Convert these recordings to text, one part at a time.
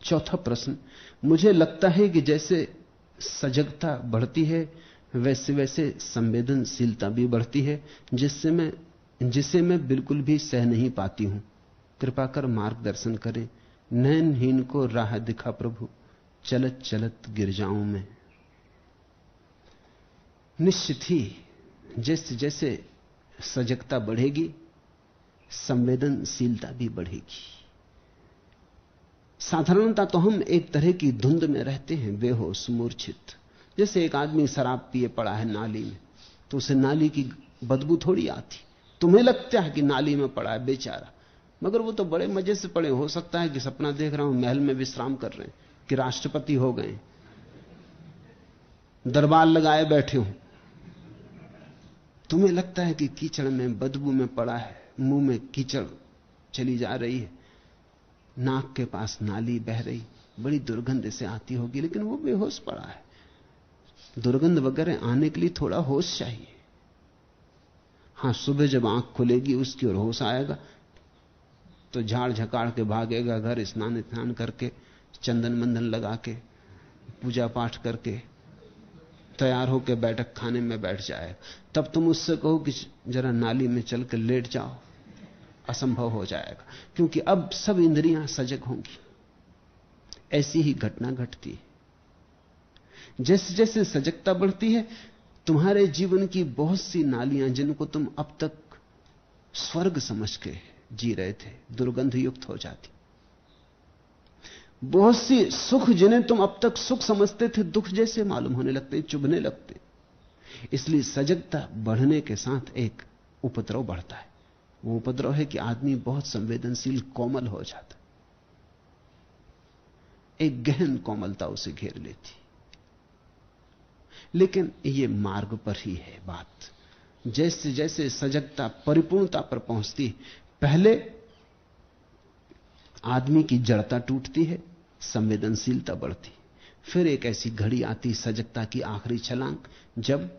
चौथा प्रश्न, मुझे लगता है कि जैसे सजगता बढ़ती है वैसे वैसे संवेदनशीलता भी बढ़ती है, जिसे मैं बिल्कुल भी सह नहीं पाती हूं। कृपा कर मार्गदर्शन करें। नयनहीन को राह दिखा प्रभु, चलत चलत गिर जाऊं मैं। निश्चित ही जैसे जैसे सजगता बढ़ेगी संवेदनशीलता भी बढ़ेगी। साधारणता तो हम एक तरह की धुंध में रहते हैं, बेहोश मूर्छित। जैसे एक आदमी शराब पिए पड़ा है नाली में, तो उसे नाली की बदबू थोड़ी आती, तुम्हें लगता है कि नाली में पड़ा है बेचारा, मगर वो तो बड़े मजे से पड़े। हो सकता है कि सपना देख रहा हूं महल में विश्राम कर रहे हैं, कि राष्ट्रपति हो गए, दरबार लगाए बैठे हो। तुम्हें लगता है कि कीचड़ में बदबू में पड़ा है, मुंह में कीचड़ चली जा रही है, नाक के पास नाली बह रही, बड़ी दुर्गंध से आती होगी, लेकिन वो बेहोश पड़ा है। दुर्गंध वगैरह आने के लिए थोड़ा होश चाहिए। हां, सुबह जब आंख खुलेगी उसकी ओर होश आएगा तो झाड़ झकाड़ के भागेगा घर, स्नान करके चंदन मंदन लगा के पूजा पाठ करके तैयार होकर बैठक खाने में बैठ जाएगा। तब तुम उससे कहो कि जरा नाली में चल कर लेट जाओ, असंभव हो जाएगा, क्योंकि अब सब इंद्रियां सजग होंगी। ऐसी ही घटना घटती है। जैसे जैसे सजगता बढ़ती है, तुम्हारे जीवन की बहुत सी नालियां जिनको तुम अब तक स्वर्ग समझ के जी रहे थे, दुर्गंध युक्त हो जाती। बहुत सी सुख जिन्हें तुम अब तक सुख समझते थे, दुख जैसे मालूम होने लगते, चुभने लगते। इसलिए सजगता बढ़ने के साथ एक उपद्रव बढ़ता है। वो उपद्रव है कि आदमी बहुत संवेदनशील, कोमल हो जाता। एक गहन कोमलता उसे घेर लेती। लेकिन ये मार्ग पर ही है बात। जैसे जैसे सजगता परिपूर्णता पर पहुंचती, पहले आदमी की जड़ता टूटती है, संवेदनशीलता बढ़ती। फिर एक ऐसी घड़ी आती सजगता की आखिरी छलांग, जब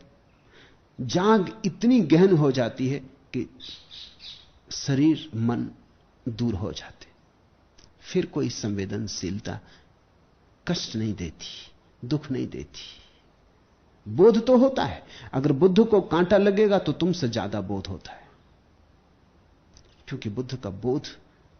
जाग इतनी गहन हो जाती है कि शरीर मन दूर हो जाते। फिर कोई संवेदनशीलता कष्ट नहीं देती, दुख नहीं देती। बोध तो होता है, अगर बुद्ध को कांटा लगेगा तो तुमसे ज्यादा बोध होता है, क्योंकि बुद्ध का बोध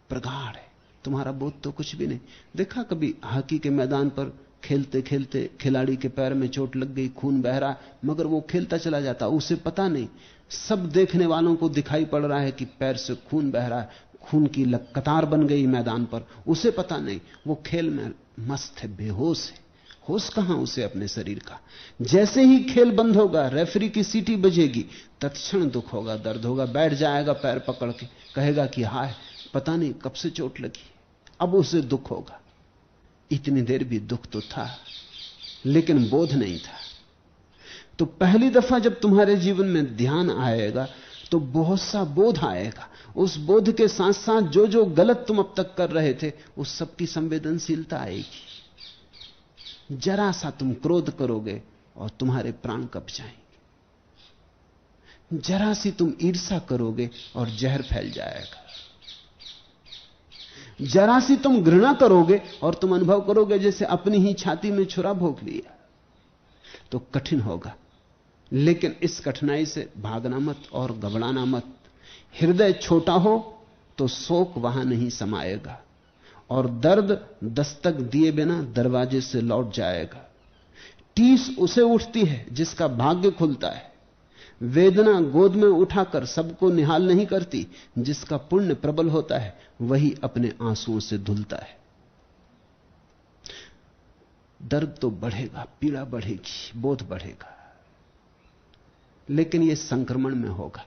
प्रगाढ़ है, तुम्हारा बोध तो कुछ भी नहीं। देखा कभी हॉकी के मैदान पर खेलते खेलते खिलाड़ी के पैर में चोट लग गई, खून बह रहा, मगर वो खेलता चला जाता, उसे पता नहीं। सब देखने वालों को दिखाई पड़ रहा है कि पैर से खून बह रहा है, खून की कतार बन गई मैदान पर, उसे पता नहीं। वो खेल में मस्त है, बेहोश है, होश कहां उसे अपने शरीर का। जैसे ही खेल बंद होगा, रेफरी की सीटी बजेगी, तत्क्षण दुख होगा, दर्द होगा, बैठ जाएगा पैर पकड़ के, कहेगा कि हाय पता नहीं कब से चोट लगी। अब उसे दुख होगा। इतनी देर भी दुख तो था, लेकिन बोध नहीं था। तो पहली दफा जब तुम्हारे जीवन में ध्यान आएगा तो बहुत सा बोध आएगा। उस बोध के साथ साथ जो जो गलत तुम अब तक कर रहे थे, उस सब की संवेदनशीलता आएगी। जरा सा तुम क्रोध करोगे और तुम्हारे प्राण कप जाएंगे। जरा सी तुम ईर्ष्या करोगे और जहर फैल जाएगा। जरा सी तुम घृणा करोगे और तुम अनुभव करोगे जैसे अपनी ही छाती में छुरा भोंक लिया। तो कठिन होगा, लेकिन इस कठिनाई से भागना मत और घबराना मत। हृदय छोटा हो तो शोक वहां नहीं समाएगा, और दर्द दस्तक दिए बिना दरवाजे से लौट जाएगा। टीस उसे उठती है जिसका भाग्य खुलता है। वेदना गोद में उठाकर सबको निहाल नहीं करती। जिसका पुण्य प्रबल होता है वही अपने आंसुओं से धुलता है। दर्द तो बढ़ेगा, पीड़ा बढ़ेगी, बोध बढ़ेगा, लेकिन यह संक्रमण में होगा।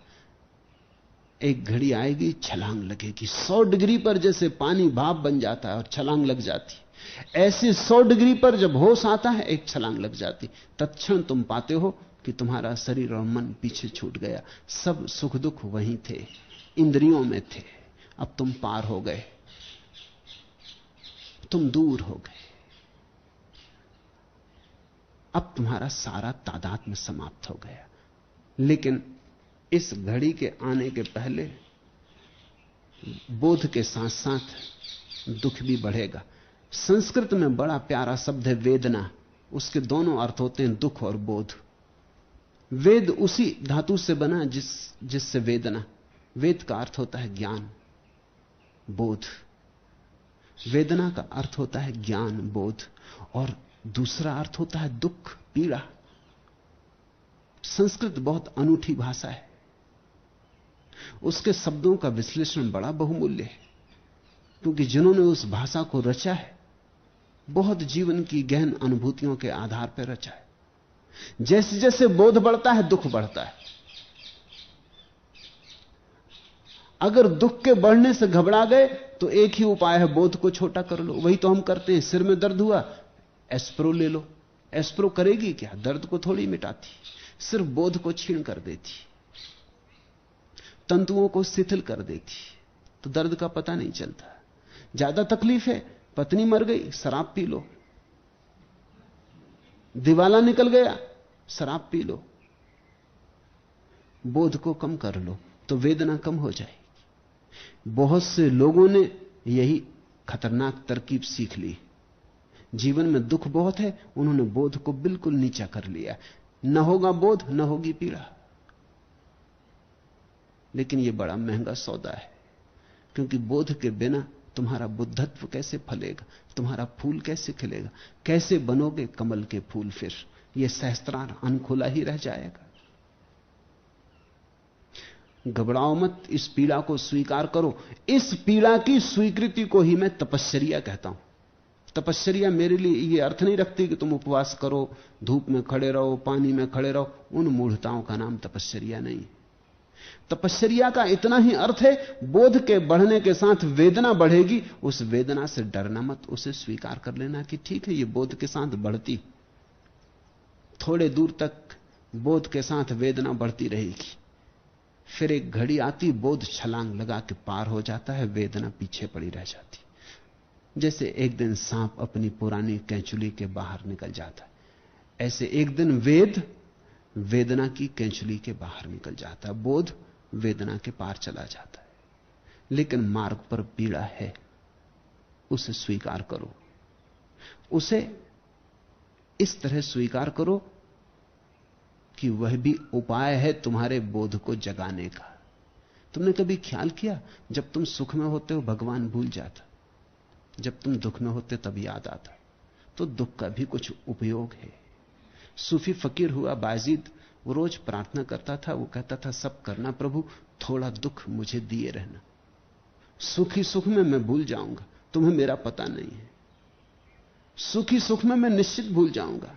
एक घड़ी आएगी, छलांग लगेगी 100 डिग्री पर, जैसे पानी भाप बन जाता है और छलांग लग जाती। ऐसे 100 डिग्री पर जब होश आता है, एक छलांग लग जाती। तत्क्षण तुम पाते हो कि तुम्हारा शरीर और मन पीछे छूट गया। सब सुख दुख वहीं थे, इंद्रियों में थे। अब तुम पार हो गए, तुम दूर हो गए। अब तुम्हारा सारा तादात्म्य समाप्त हो गया। लेकिन इस घड़ी के आने के पहले बोध के साथ साथ दुख भी बढ़ेगा। संस्कृत में बड़ा प्यारा शब्द है वेदना। उसके दोनों अर्थ होते हैं दुख और बोध। वेद उसी धातु से बना जिससे वेदना। वेद का अर्थ होता है ज्ञान, बोध। वेदना का अर्थ होता है ज्ञान, बोध, और दूसरा अर्थ होता है दुख, पीड़ा। संस्कृत बहुत अनूठी भाषा है। उसके शब्दों का विश्लेषण बड़ा बहुमूल्य है, क्योंकि जिन्होंने उस भाषा को रचा है बहुत जीवन की गहन अनुभूतियों के आधार पर रचा है। जैसे जैसे बोध बढ़ता है दुख बढ़ता है। अगर दुख के बढ़ने से घबरा गए तो एक ही उपाय है, बोध को छोटा कर लो। वही तो हम करते हैं। सिर में दर्द हुआ, एस्प्रो ले लो। एस्प्रो करेगी क्या? दर्द को थोड़ी मिटाती, सिर्फ बोध को छीन कर देती, तंतुओं को शिथिल कर देती, तो दर्द का पता नहीं चलता। ज्यादा तकलीफ है, पत्नी मर गई, शराब पी लो। दिवाला निकल गया, शराब पी लो। बोध को कम कर लो तो वेदना कम हो जाएगी। बहुत से लोगों ने यही खतरनाक तरकीब सीख ली। जीवन में दुख बहुत है, उन्होंने बोध को बिल्कुल नीचा कर लिया। न होगा बोध, न होगी पीड़ा। लेकिन यह बड़ा महंगा सौदा है, क्योंकि बोध के बिना तुम्हारा बुद्धत्व कैसे फलेगा, तुम्हारा फूल कैसे खिलेगा, कैसे बनोगे कमल के फूल? फिर यह सहस्त्रार अनखुला ही रह जाएगा। घबराओ मत, इस पीड़ा को स्वीकार करो। इस पीड़ा की स्वीकृति को ही मैं तपश्चर्या कहता हूं। तपश्चर्या मेरे लिए यह अर्थ नहीं रखती कि तुम उपवास करो, धूप में खड़े रहो, पानी में खड़े रहो। उन मूढ़ताओं का नाम तपश्चर्या नहीं। तपश्चर्या का इतना ही अर्थ है, बोध के बढ़ने के साथ वेदना बढ़ेगी, उस वेदना से डरना मत, उसे स्वीकार कर लेना कि ठीक है, यह बोध के साथ बढ़ती। थोड़े दूर तक बोध के साथ वेदना बढ़ती रहेगी, फिर एक घड़ी आती, बोध छलांग लगा के पार हो जाता है, वेदना पीछे पड़ी रह जाती। जैसे एक दिन सांप अपनी पुरानी कैंचुली के बाहर निकल जाता है, ऐसे एक दिन वेद वेदना की कैंचुली के बाहर निकल जाता है, बोध वेदना के पार चला जाता है। लेकिन मार्ग पर पीड़ा है, उसे स्वीकार करो। उसे इस तरह स्वीकार करो कि वह भी उपाय है तुम्हारे बोध को जगाने का। तुमने कभी ख्याल किया, जब तुम सुख में होते हो भगवान भूल जाता, जब तुम दुख में होते तब याद आता। तो दुख का भी कुछ उपयोग है। सूफी फकीर हुआ बायजीद, वो रोज प्रार्थना करता था। वो कहता था, सब करना प्रभु, थोड़ा दुख मुझे दिए रहना। सुखी सुख में मैं भूल जाऊंगा, तुम्हें मेरा पता नहीं है। सुखी सुख में मैं निश्चित भूल जाऊंगा।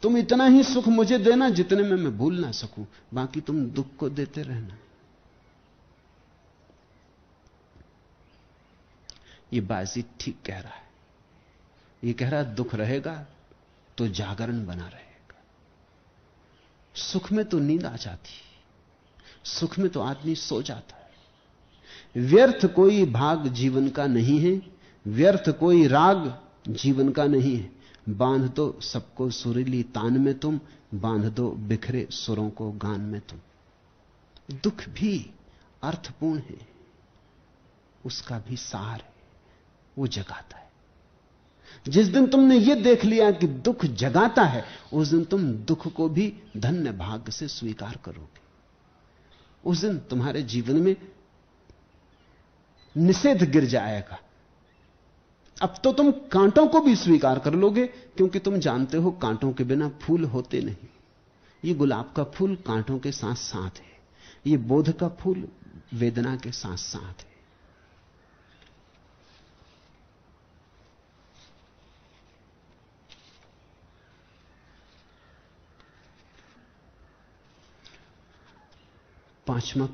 तुम इतना ही सुख मुझे देना जितने में मैं भूल ना सकूं, बाकी तुम दुख को देते रहना। ये बायजीद ठीक कह रहा है। ये कह रहा है, दुख रहेगा तो जागरण बना रहेगा। सुख में तो नींद आ जाती, सुख में तो आदमी सो जाता है। व्यर्थ कोई भाग जीवन का नहीं है, व्यर्थ कोई राग जीवन का नहीं है। बांध दो सबको सुरीली तान में तुम, बांध दो बिखरे सुरों को गान में तुम। दुख भी अर्थपूर्ण है, उसका भी सार है, वो जगाता है। जिस दिन तुमने यह देख लिया कि दुख जगाता है, उस दिन तुम दुख को भी धन्य भाग्य से स्वीकार करोगे। उस दिन तुम्हारे जीवन में निषेध गिर जाएगा। अब तो तुम कांटों को भी स्वीकार कर लोगे, क्योंकि तुम जानते हो कांटों के बिना फूल होते नहीं। ये गुलाब का फूल कांटों के साथ साथ है, ये बोध का फूल वेदना के साथ साथ है। पांचवा